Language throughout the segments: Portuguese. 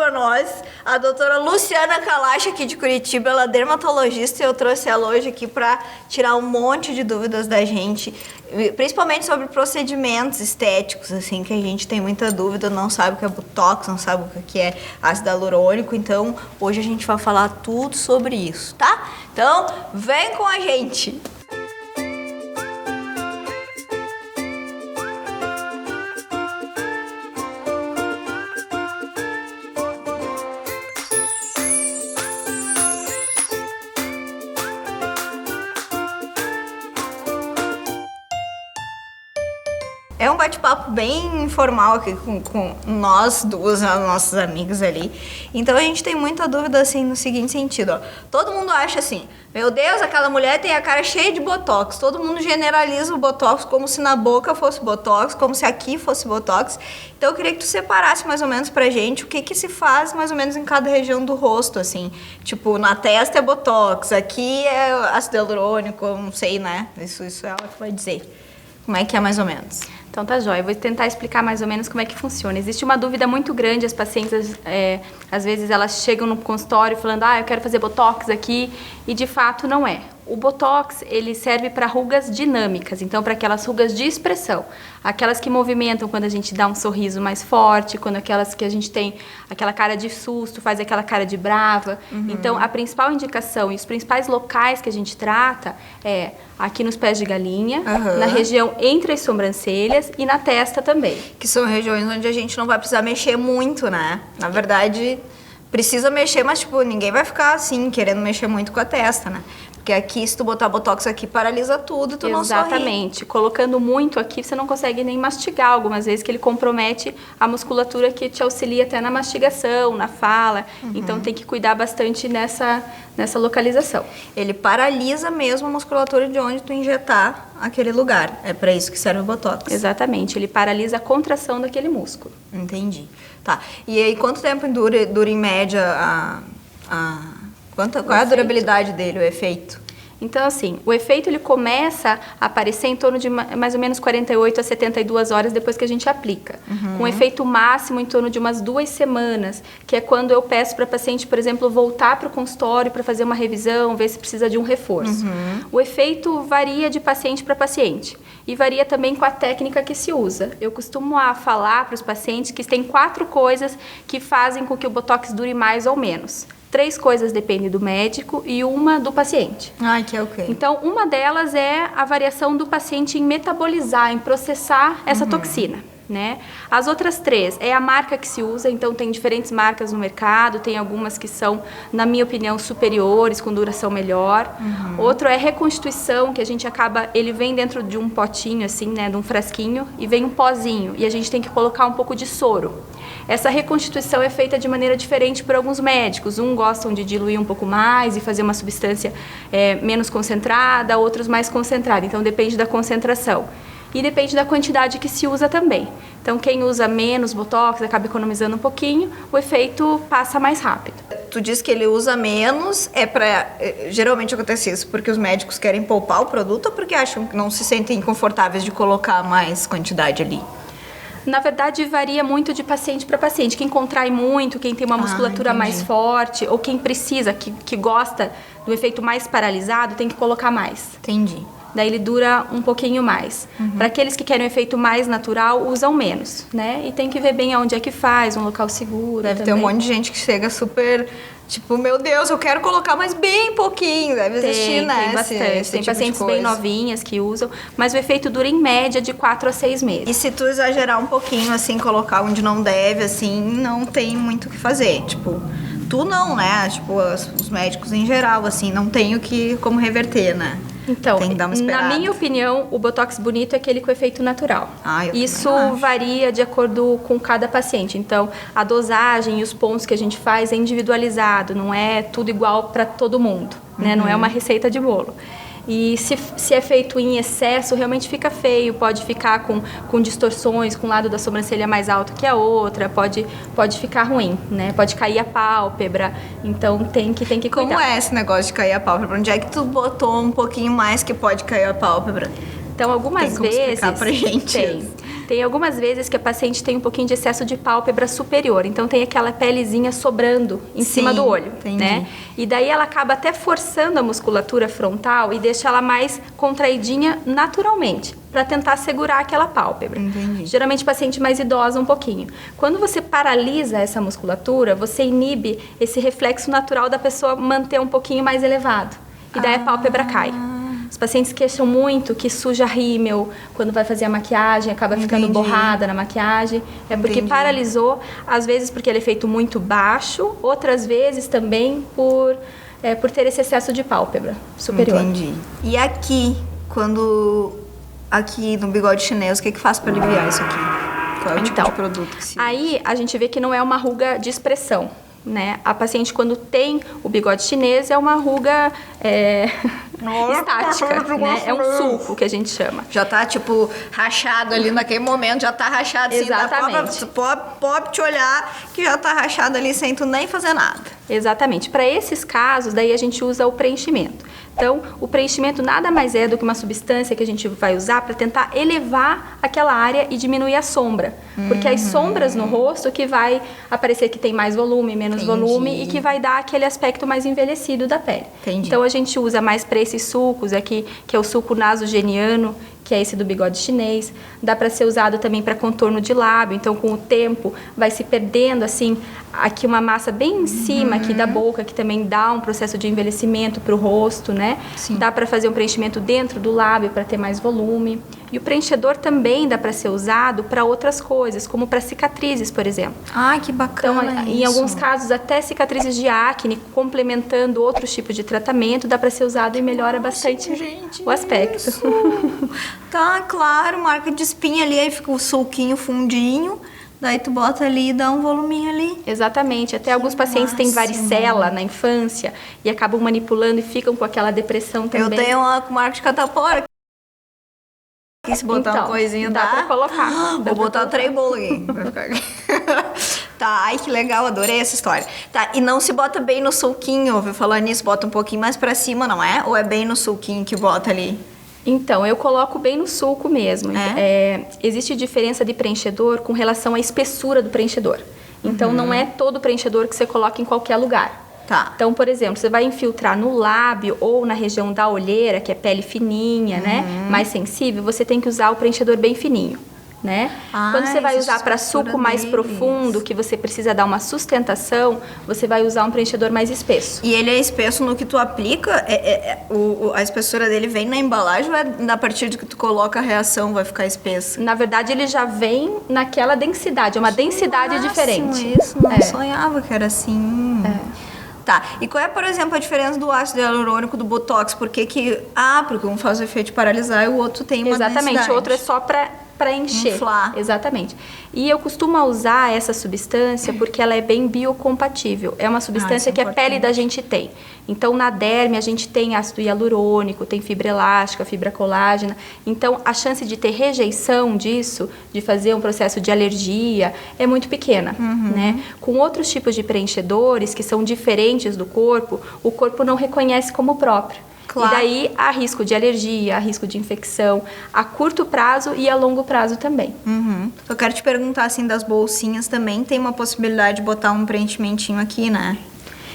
pra nós a doutora Luciana Kalash, aqui de Curitiba. Ela é dermatologista e eu trouxe ela hoje aqui pra tirar um monte de dúvidas da gente, principalmente sobre procedimentos estéticos, assim, que a gente tem muita dúvida, não sabe o que é botox, não sabe o que é ácido hialurônico. Então, hoje a gente vai falar tudo sobre isso, tá? Então, vem com a gente! É um bate-papo bem informal aqui com nós duas, nossos amigos ali. Então a gente tem muita dúvida assim no seguinte sentido, ó. Todo mundo acha assim, meu Deus, aquela mulher tem a cara cheia de botox. Todo mundo generaliza o botox como se na boca fosse botox, como se aqui fosse botox. Então eu queria que tu separasse mais ou menos pra gente o que se faz mais ou menos em cada região do rosto, assim. Tipo, na testa é botox, aqui é ácido hialurônico, não sei, né? Isso é ela que vai dizer. Como é que é mais ou menos? Então tá jóia, eu vou tentar explicar mais ou menos como é que funciona. Existe uma dúvida muito grande, as pacientes, às vezes elas chegam no consultório falando, eu quero fazer botox aqui, e de fato não é. O botox, ele serve para rugas dinâmicas, então para aquelas rugas de expressão, aquelas que movimentam quando a gente dá um sorriso mais forte, quando aquelas que a gente tem aquela cara de susto, faz aquela cara de brava. Então a principal indicação e os principais locais que a gente trata é aqui nos pés de galinha, na região entre as sobrancelhas e na testa também. Que são regiões onde a gente não vai precisar mexer muito, né? Na verdade, precisa mexer, mas tipo, ninguém vai ficar assim, querendo mexer muito com a testa, né? Porque aqui, se tu botar botox aqui, paralisa tudo, tu não sorri. Exatamente. Colocando muito aqui, você não consegue nem mastigar algumas vezes, que ele compromete a musculatura que te auxilia até na mastigação, na fala. Então, tem que cuidar bastante nessa localização. Ele paralisa mesmo a musculatura de onde tu injetar aquele lugar. É para isso que serve o botox. Exatamente. Ele paralisa a contração daquele músculo. Entendi. Tá. E aí, quanto tempo dura em média qual é a durabilidade dele, o efeito? Então, assim, o efeito ele começa a aparecer em torno de mais ou menos 48 a 72 horas depois que a gente aplica. Com um efeito máximo em torno de umas 2 semanas, que é quando eu peço para a paciente, por exemplo, voltar para o consultório para fazer uma revisão, ver se precisa de um reforço. O efeito varia de paciente para paciente e varia também com a técnica que se usa. Eu costumo falar para os pacientes que tem 4 coisas que fazem com que o botox dure mais ou menos. 3 coisas dependem do médico e uma do paciente. Que é o quê? Então, uma delas é a variação do paciente em metabolizar, em processar essa toxina, né? As outras 3 é a marca que se usa, então tem diferentes marcas no mercado, tem algumas que são, na minha opinião, superiores, com duração melhor. Outro é reconstituição, que a gente ele vem dentro de um potinho assim, né, de um frasquinho, e vem um pozinho, e a gente tem que colocar um pouco de soro. Essa reconstituição é feita de maneira diferente por alguns médicos. Gostam de diluir um pouco mais e fazer uma substância menos concentrada, outros mais concentrada. Então, depende da concentração. E depende da quantidade que se usa também. Então, quem usa menos botox acaba economizando um pouquinho, o efeito passa mais rápido. Tu diz que ele usa menos, geralmente acontece isso porque os médicos querem poupar o produto ou porque acham que não se sentem confortáveis de colocar mais quantidade ali? Na verdade, varia muito de paciente para paciente. Quem contrai muito, quem tem uma musculatura mais forte, ou quem precisa, que gosta do efeito mais paralisado, tem que colocar mais. Entendi. Daí ele dura um pouquinho mais. Para aqueles que querem um efeito mais natural, usam menos, né? E tem que ver bem aonde é que faz, um local seguro. Deve ter um monte de gente que chega super... Tipo, meu Deus, eu quero colocar mais bem pouquinho. Deve existir, né? Tem bastante. Esse tem tipo pacientes bem novinhas que usam, mas o efeito dura em média de 4 a 6 meses. E se tu exagerar um pouquinho, assim, colocar onde não deve, assim, não tem muito o que fazer. Tipo, tu não, né? Tipo, os médicos em geral, assim, não tem como reverter, né? Então, tem que dar uma esperada. Na minha opinião, o botox bonito é aquele com efeito natural. Isso varia de acordo com cada paciente. Então, a dosagem e os pontos que a gente faz é individualizado, não é tudo igual para todo mundo, né? Não é uma receita de bolo. E se é feito em excesso, realmente fica feio, pode ficar com distorções, com um lado da sobrancelha mais alto que a outra, pode ficar ruim, né? Pode cair a pálpebra, então tem que cuidar. Como é esse negócio de cair a pálpebra? Onde é que tu botou um pouquinho mais que pode cair a pálpebra? Então, algumas Tem como vezes... explicar pra gente? Tem algumas vezes que a paciente tem um pouquinho de excesso de pálpebra superior. Então, tem aquela pelezinha sobrando em cima do olho, né? E daí ela acaba até forçando a musculatura frontal e deixa ela mais contraidinha naturalmente, para tentar segurar aquela pálpebra. Entendi. Geralmente, paciente mais idosa um pouquinho. Quando você paralisa essa musculatura, você inibe esse reflexo natural da pessoa manter um pouquinho mais elevado. E daí a pálpebra cai. Os pacientes queixam muito que suja rímel, quando vai fazer a maquiagem, acaba ficando borrada na maquiagem. É porque paralisou, às vezes porque ele é feito muito baixo, outras vezes também por ter esse excesso de pálpebra superior. Entendi. E aqui, aqui no bigode chinês, o que faz para aliviar isso aqui? Qual é o tipo de produto que se usa? Aí a gente vê que não é uma ruga de expressão, né? A paciente, quando tem o bigode chinês, é uma ruga estática, né? É um sulco que a gente chama. Já tá, tipo, rachado ali naquele momento, já tá rachado assim. Exatamente. Pode te olhar que já tá rachado ali sem tu nem fazer nada. Exatamente. Para esses casos, daí a gente usa o preenchimento. Então, o preenchimento nada mais é do que uma substância que a gente vai usar para tentar elevar aquela área e diminuir a sombra. Porque as sombras no rosto que vai aparecer que tem mais volume, menos volume e que vai dar aquele aspecto mais envelhecido da pele. Então, a gente usa mais para esses sulcos aqui, que é o sulco nasogeniano, que é esse do bigode chinês. Dá para ser usado também para contorno de lábio. Então, com o tempo, vai se perdendo, assim, aqui uma massa bem em cima aqui da boca, que também dá um processo de envelhecimento para o rosto, né? Sim. Dá para fazer um preenchimento dentro do lábio para ter mais volume. E o preenchedor também dá para ser usado para outras coisas, como para cicatrizes, por exemplo. Ah, que bacana. Então, em alguns casos, até cicatrizes de acne, complementando outros tipos de tratamento, dá para ser usado e melhora bastante o aspecto. Tá, claro, marca de espinha ali, aí fica o sulquinho fundinho. Daí tu bota ali e dá um voluminho ali. Exatamente. Até alguns pacientes têm varicela na infância e acabam manipulando e ficam com aquela depressão também. Eu tenho uma com marca de catapora. Aqui, se botar uma coisinha, dá pra colocar. Vou botar o trem-bolo aqui. Tá, ai que legal, adorei essa história. Tá, e não se bota bem no sulquinho, ouviu falar nisso? Bota um pouquinho mais pra cima, não é? Ou é bem no sulquinho que bota ali? Então, eu coloco bem no sulco mesmo. Existe diferença de preenchedor com relação à espessura do preenchedor. Então, não é todo preenchedor que você coloca em qualquer lugar. Tá. Então, por exemplo, você vai infiltrar no lábio ou na região da olheira, que é pele fininha, né? Mais sensível, você tem que usar o preenchedor bem fininho. Né? Quando você vai usar para sulco mais profundo, que você precisa dar uma sustentação, você vai usar um preenchedor mais espesso. E ele é espesso no que tu aplica? A espessura dele vem na embalagem ou é a partir de que tu coloca a reação vai ficar espessa? Na verdade, ele já vem naquela densidade, é uma densidade diferente. Isso, não sonhava que era assim. Tá, e qual é, por exemplo, a diferença do ácido hialurônico do Botox? Porque um faz o efeito de paralisar e o outro tem uma densidade. Exatamente, o outro é só para encher. Inflar. Exatamente. E eu costumo usar essa substância porque ela é bem biocompatível. É uma substância que a pele da gente tem. Então, na derme, a gente tem ácido hialurônico, tem fibra elástica, fibra colágena. Então, a chance de ter rejeição disso, de fazer um processo de alergia, é muito pequena. Né? Com outros tipos de preenchedores, que são diferentes do corpo, o corpo não reconhece como próprio. Claro. E daí há risco de alergia, há risco de infecção, a curto prazo e a longo prazo também. Eu quero te perguntar, assim, das bolsinhas também, tem uma possibilidade de botar um preenchimentinho aqui, né?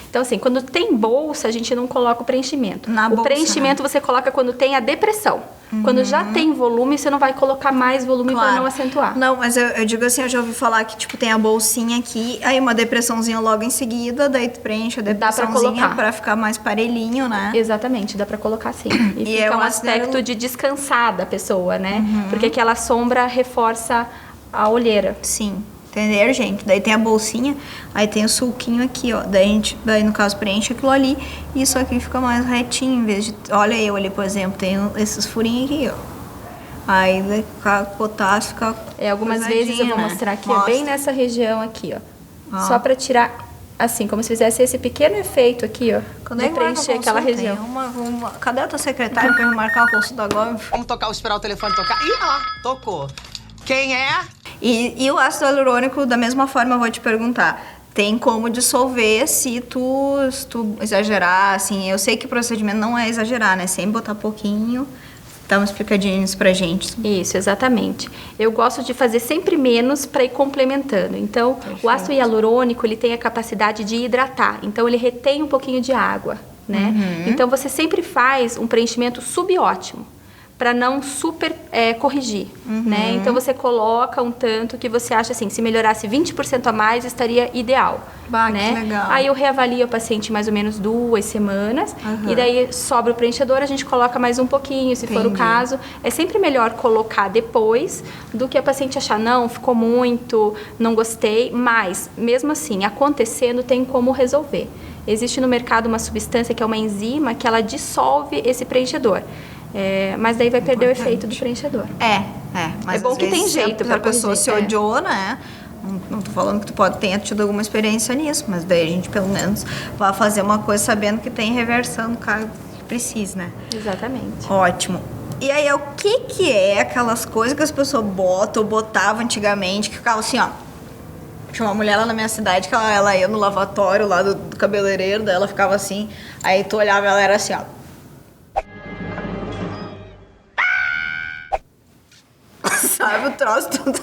Então, assim, quando tem bolsa, a gente não coloca o preenchimento. O preenchimento você coloca quando tem a depressão. Quando já tem volume, você não vai colocar mais volume para não acentuar. Não, mas eu digo assim, eu já ouvi falar que, tipo, tem a bolsinha aqui, aí uma depressãozinha logo em seguida, daí tu preenche a depressãozinha pra ficar mais parelhinho, né? Exatamente, dá pra colocar sim. E fica um aspecto de descansar da pessoa, né? Porque aquela sombra reforça a olheira. Sim. Entenderam, gente? Daí tem a bolsinha, aí tem o sulquinho aqui, ó. Daí no caso, preenche aquilo ali e isso aqui fica mais retinho, em vez de... Olha eu ali, por exemplo, tem esses furinhos aqui, ó. Aí vai ficar potássio, fica... algumas vezes eu vou mostrar aqui, bem nessa região aqui, ó. Só pra tirar, assim, como se fizesse esse pequeno efeito aqui, ó. Quando de preencher aquela região. Cadê a tua secretária pra eu marcar a consulta agora? Vamos esperar o telefone tocar. Ih, ó, tocou. Quem é? E o ácido hialurônico, da mesma forma, eu vou te perguntar. Tem como dissolver se tu exagerar, assim. Eu sei que o procedimento não é exagerar, né? Sem botar pouquinho, Dá uma explicadinha nisso pra gente. Isso, exatamente. Eu gosto de fazer sempre menos para ir complementando. Então, o ácido hialurônico, ele tem a capacidade de hidratar. Então, ele retém um pouquinho de água, né? Então, você sempre faz um preenchimento subótimo, para não super corrigir, né? Então, você coloca um tanto que você acha assim, se melhorasse 20% a mais, estaria ideal. Bah, né? que legal. Aí eu reavalio o paciente mais ou menos 2 semanas, e daí sobra o preenchedor, a gente coloca mais um pouquinho, se for o caso. É sempre melhor colocar depois do que a paciente achar, não, ficou muito, não gostei, mas, mesmo assim, acontecendo, tem como resolver. Existe no mercado uma substância que é uma enzima que ela dissolve esse preenchedor. Mas daí vai perder o efeito do preenchedor. Mas é bom às que tem vezes, jeito se a pra pessoa corrigir, se odiou, né? Não tô falando que tu tenha tido alguma experiência nisso, mas daí a gente pelo menos vai fazer uma coisa sabendo que tem reversão no caso que precise, né? Exatamente. Ótimo. E aí, o que é aquelas coisas que as pessoas botam ou botavam antigamente, que ficavam assim, ó. Tinha uma mulher lá na minha cidade que ela ia no lavatório lá do cabeleireiro, daí ela ficava assim, aí tu olhava, ela era assim, ó. Sabe, o troço tudo.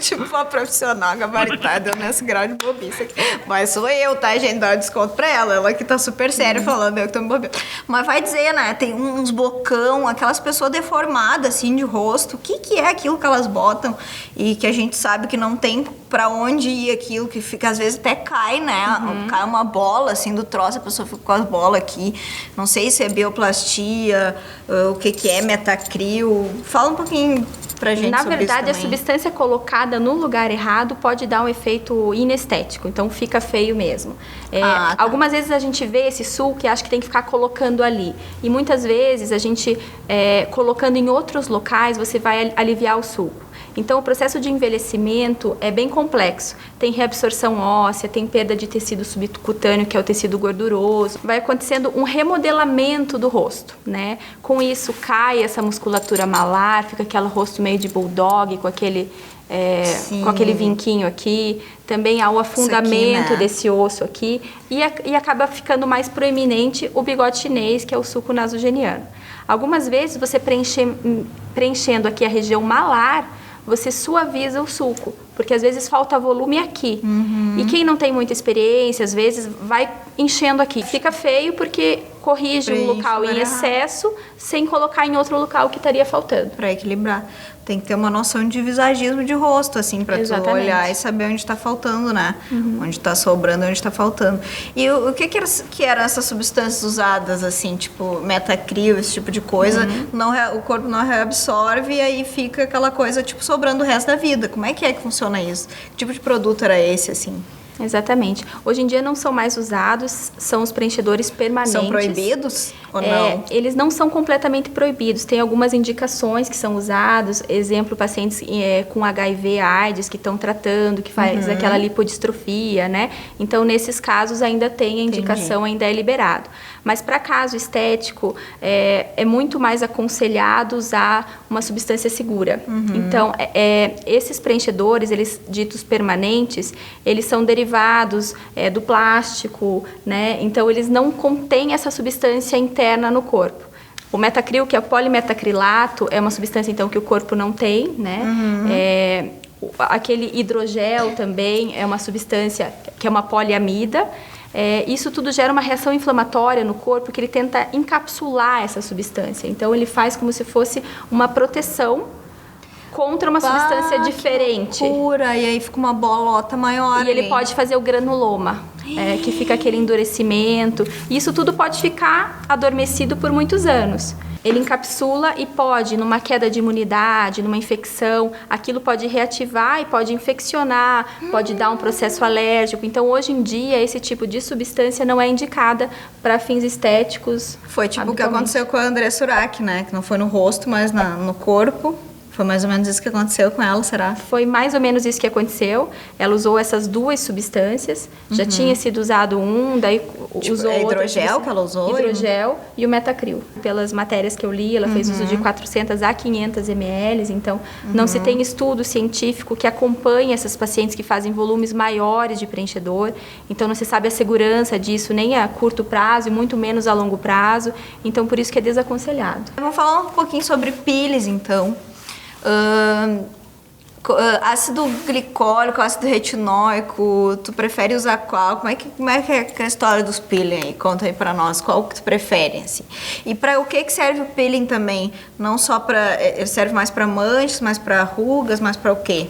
Tipo, uma profissional gabaritada nesse grau de bobice aqui. Mas sou eu, tá, gente? Dá um desconto pra ela. Ela que tá super séria falando, eu que tô me bobando. Mas vai dizer, né? Tem uns bocão, aquelas pessoas deformadas, assim, de rosto. O que é aquilo que elas botam? E que a gente sabe que não tem pra onde ir aquilo, que fica, às vezes até cai, né? Cai uma bola, assim, do troço, a pessoa fica com as bolas aqui. Não sei se é bioplastia, o que é metacril. Fala um pouquinho pra gente Na sobre verdade, a isso também. substância colocada no lugar errado pode dar um efeito inestético, então fica feio mesmo. Tá. Algumas vezes a gente vê esse sulco e acha que tem que ficar colocando ali. E muitas vezes a gente, colocando em outros locais, você vai aliviar o sulco. Então, o processo de envelhecimento é bem complexo. Tem reabsorção óssea, tem perda de tecido subcutâneo, que é o tecido gorduroso. Vai acontecendo um remodelamento do rosto, né? Com isso, cai essa musculatura malar, fica aquele rosto meio de bulldog, com aquele vinquinho aqui. Também há o afundamento aqui, né? desse osso aqui. E acaba ficando mais proeminente o bigode chinês, que é o sulco nasogeniano. Algumas vezes, você preenchendo aqui a região malar, você suaviza o sulco, porque às vezes falta volume aqui. E quem não tem muita experiência, às vezes vai enchendo aqui. Fica feio porque corrige um local em excesso, sem colocar em outro local que estaria faltando. Pra equilibrar. Tem que ter uma noção de visagismo de rosto, assim, pra tu olhar e saber onde tá faltando, né? Onde tá sobrando, onde tá faltando. E o que eram essas substâncias usadas, assim, tipo metacril, esse tipo de coisa? O corpo não reabsorve e aí fica aquela coisa, tipo, sobrando o resto da vida. Como é que funciona isso? Que tipo de produto era esse, assim? Exatamente. Hoje em dia não são mais usados, são os preenchedores permanentes. São proibidos ou não? Eles não são completamente proibidos. Tem algumas indicações que são usados. Exemplo, pacientes com HIV, AIDS, que estão tratando, que faz aquela lipodistrofia, né? Então, nesses casos, ainda tem a indicação, ainda é liberado. Mas para caso estético, é muito mais aconselhado usar uma substância segura. Então, esses preenchedores, eles ditos permanentes, eles são derivados do plástico, né? Então, eles não contêm essa substância interna no corpo. O metacril, que é o polimetacrilato, é uma substância, então, que o corpo não tem, né? Aquele hidrogel também é uma substância que é uma poliamida. Isso tudo gera uma reação inflamatória no corpo que ele tenta encapsular essa substância. Então, ele faz como se fosse uma proteção contra uma substância diferente. Que loucura. E aí fica uma bolota maior. E ele pode fazer o granuloma, que fica aquele endurecimento. Isso tudo pode ficar adormecido por muitos anos. Ele encapsula e pode, numa queda de imunidade, numa infecção, aquilo pode reativar e pode infeccionar, pode dar um processo alérgico. Então, hoje em dia, esse tipo de substância não é indicada para fins estéticos. Foi tipo o que aconteceu com a André Surak, né? Que não foi no rosto, mas no corpo. Foi mais ou menos isso que aconteceu com ela, será? Foi mais ou menos isso que aconteceu. Ela usou essas duas substâncias. Já tinha sido usado daí usou é outra. hidrogel que ela usou? Hidrogel e o metacril. Pelas matérias que eu li, ela fez uso de 400 a 500 ml. Então, não se tem estudo científico que acompanhe essas pacientes que fazem volumes maiores de preenchedor. Então, não se sabe a segurança disso, nem a curto prazo e muito menos a longo prazo. Então, por isso que é desaconselhado. Vamos falar um pouquinho sobre peelings, então. Ácido glicólico, ácido retinóico, tu prefere usar qual? Como é que é a história dos peeling aí? Conta aí pra nós, qual que tu prefere, assim. E pra o que serve o peeling também? Não só pra... Ele serve mais pra manchas, mais pra rugas, mais pra o quê?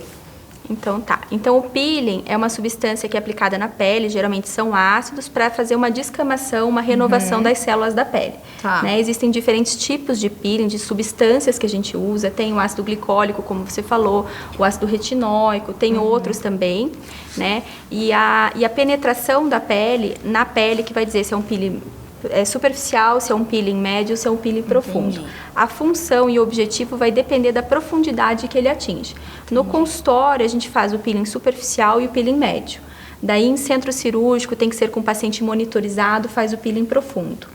Então tá. Então o peeling é uma substância que é aplicada na pele, geralmente são ácidos, para fazer uma descamação, uma renovação das células da pele. Tá. Né? Existem diferentes tipos de peeling, de substâncias que a gente usa. Tem o ácido glicólico, como você falou, o ácido retinóico, tem outros também, né? E a penetração da pele, na pele, que vai dizer se é um peeling superficial, se é um peeling médio, se é um peeling profundo. A função e o objetivo vai depender da profundidade que ele atinge. No consultório, a gente faz o peeling superficial e o peeling médio. Daí, em centro cirúrgico, tem que ser com o paciente monitorizado, faz o peeling profundo.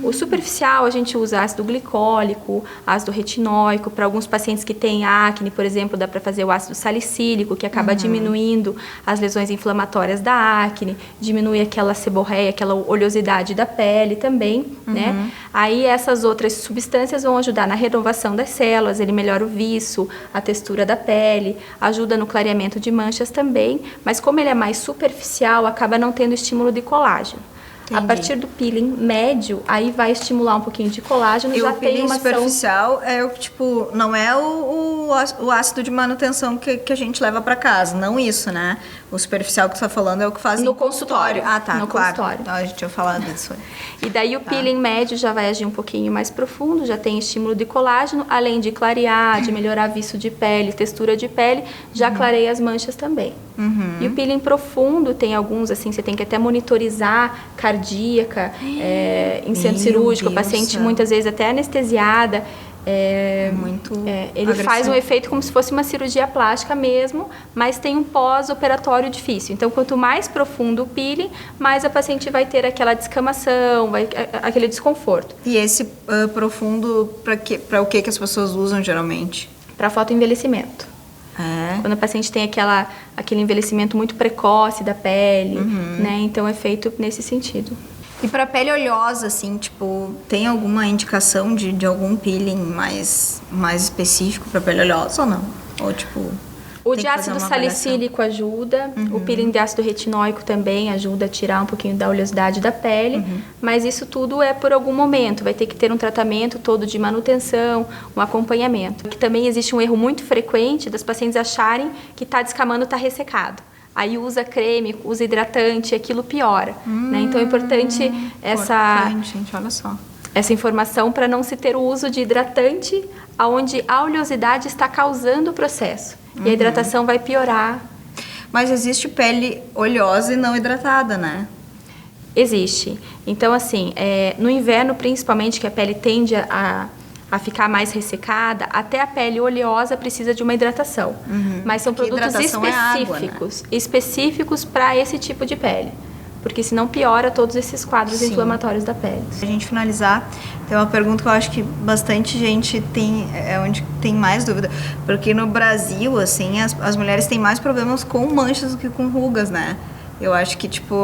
O superficial, a gente usa ácido glicólico, ácido retinóico. Para alguns pacientes que têm acne, por exemplo, dá para fazer o ácido salicílico, que acaba diminuindo as lesões inflamatórias da acne, diminui aquela seborreia, aquela oleosidade da pele também, né? Aí, essas outras substâncias vão ajudar na renovação das células, ele melhora o viço, a textura da pele, ajuda no clareamento de manchas também, mas como ele é mais superficial, acaba não tendo estímulo de colágeno. Entendi. A partir do peeling médio, aí vai estimular um pouquinho de colágeno e já o tem peeling uma ação... superficial é o tipo, não é o ácido de manutenção que a gente leva para casa, não isso, né? O superficial que você tá falando é o que faz No consultório. Ah, tá, No claro. consultório. Então, a gente tinha falado disso. E daí o peeling médio já vai agir um pouquinho mais profundo, já tem estímulo de colágeno, além de clarear, de melhorar viço de pele, textura de pele, já clareia as manchas também. E o peeling profundo tem alguns, assim, você tem que até monitorizar cardíaca, em centro cirúrgico, o paciente muitas vezes até anestesiada. Ele faz um efeito como se fosse uma cirurgia plástica mesmo, mas tem um pós-operatório difícil. Então, quanto mais profundo o peeling, mais a paciente vai ter aquela descamação, aquele desconforto. E esse profundo, para o que as pessoas usam geralmente? Para fotoenvelhecimento. Quando a paciente tem aquele envelhecimento muito precoce da pele, né? Então, é feito nesse sentido. E para pele oleosa, assim, tipo, tem alguma indicação de algum peeling mais específico para pele oleosa ou não? Ou, tipo... O de ácido salicílico ajuda, o peeling de ácido retinóico também ajuda a tirar um pouquinho da oleosidade da pele, mas isso tudo é por algum momento, vai ter que ter um tratamento todo de manutenção, um acompanhamento. Que também existe um erro muito frequente das pacientes acharem que está descamando, está ressecado. Aí usa creme, usa hidratante, aquilo piora, né? Então é importante gente, olha só. Essa informação para não se ter o uso de hidratante onde a oleosidade está causando o processo. E a hidratação vai piorar. Mas existe pele oleosa e não hidratada, né? Existe. Então, assim, no inverno, principalmente, que a pele tende a ficar mais ressecada, até a pele oleosa precisa de uma hidratação. Mas são produtos específicos, específicos para esse tipo de pele. Porque senão piora todos esses quadros inflamatórios da pele. Pra gente finalizar, tem uma pergunta que eu acho que bastante gente tem, onde tem mais dúvida. Porque no Brasil, assim, as mulheres têm mais problemas com manchas do que com rugas, né? Eu acho que, tipo,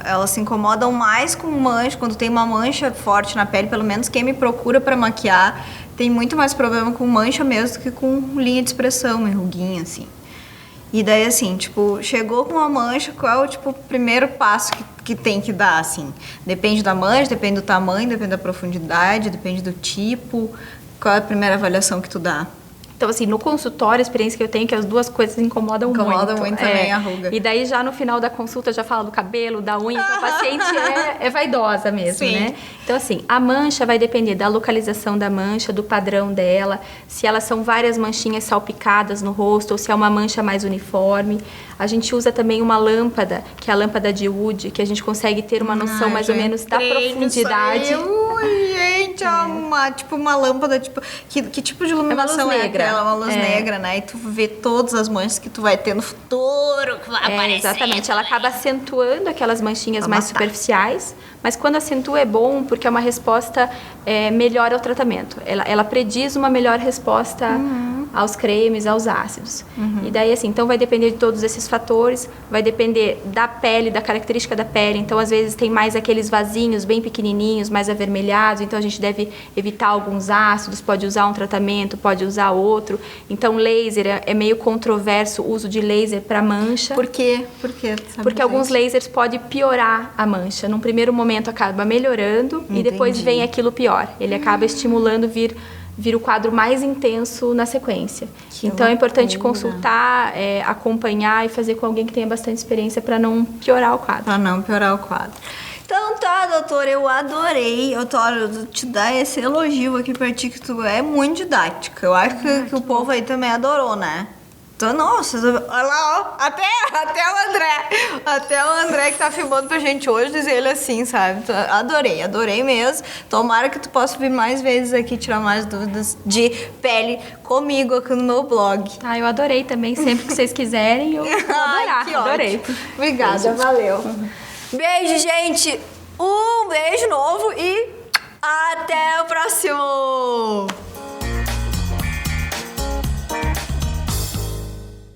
elas se incomodam mais com mancha, quando tem uma mancha forte na pele, pelo menos quem me procura pra maquiar, tem muito mais problema com mancha mesmo do que com linha de expressão, ruguinha, assim. E daí, assim, tipo, chegou com uma mancha, qual é o, tipo, primeiro passo que tem que dar, assim? Depende da mancha, depende do tamanho, depende da profundidade, depende do tipo. Qual é a primeira avaliação que tu dá? Então, assim, no consultório, a experiência que eu tenho é que as duas coisas incomodam muito. Incomoda muito também a ruga. E daí, já no final da consulta, já fala do cabelo, da unha, então a paciente é vaidosa mesmo, né? Então, assim, a mancha vai depender da localização da mancha, do padrão dela, se elas são várias manchinhas salpicadas no rosto ou se é uma mancha mais uniforme. A gente usa também uma lâmpada, que é a lâmpada de Wood, que a gente consegue ter uma noção mais ou menos da profundidade. literalmente tipo uma lâmpada, tipo... Que tipo de iluminação é aquela? Uma luz negra, né? E tu vê todas as manchas que tu vai ter no futuro, que vai aparecer. Exatamente. Ela acaba acentuando aquelas manchinhas mais superficiais, mas quando acentua é bom porque é uma resposta melhor ao tratamento. Ela prediz uma melhor resposta aos cremes, aos ácidos. E daí, assim, então vai depender de todos esses fatores, vai depender da pele, da característica da pele. Então, às vezes, tem mais aqueles vasinhos bem pequenininhos, mais avermelhados, então a gente deve evitar alguns ácidos, pode usar um tratamento, pode usar outro. Então, laser é meio controverso o uso de laser para mancha. Por quê? Porque alguns lasers podem piorar a mancha. Num primeiro momento acaba melhorando e depois vem aquilo pior. Ele acaba estimulando vir o quadro mais intenso na sequência. Então é importante consultar, acompanhar e fazer com alguém que tenha bastante experiência para não piorar o quadro. Para não piorar o quadro. Então tá, doutora, eu adorei. Eu te dar esse elogio aqui pra ti, que tu é muito didática. Eu acho que o povo aí também adorou, né? Então, nossa, olha lá, ó, até o André que tá filmando pra gente hoje, diz ele assim, sabe? Então, adorei mesmo. Tomara que tu possa vir mais vezes aqui, tirar mais dúvidas de pele comigo aqui no meu blog. Eu adorei também, sempre que vocês quiserem, eu vou adorar. Que adorei. Ótimo. Obrigada, valeu. Beijo, gente. Um beijo novo e até o próximo.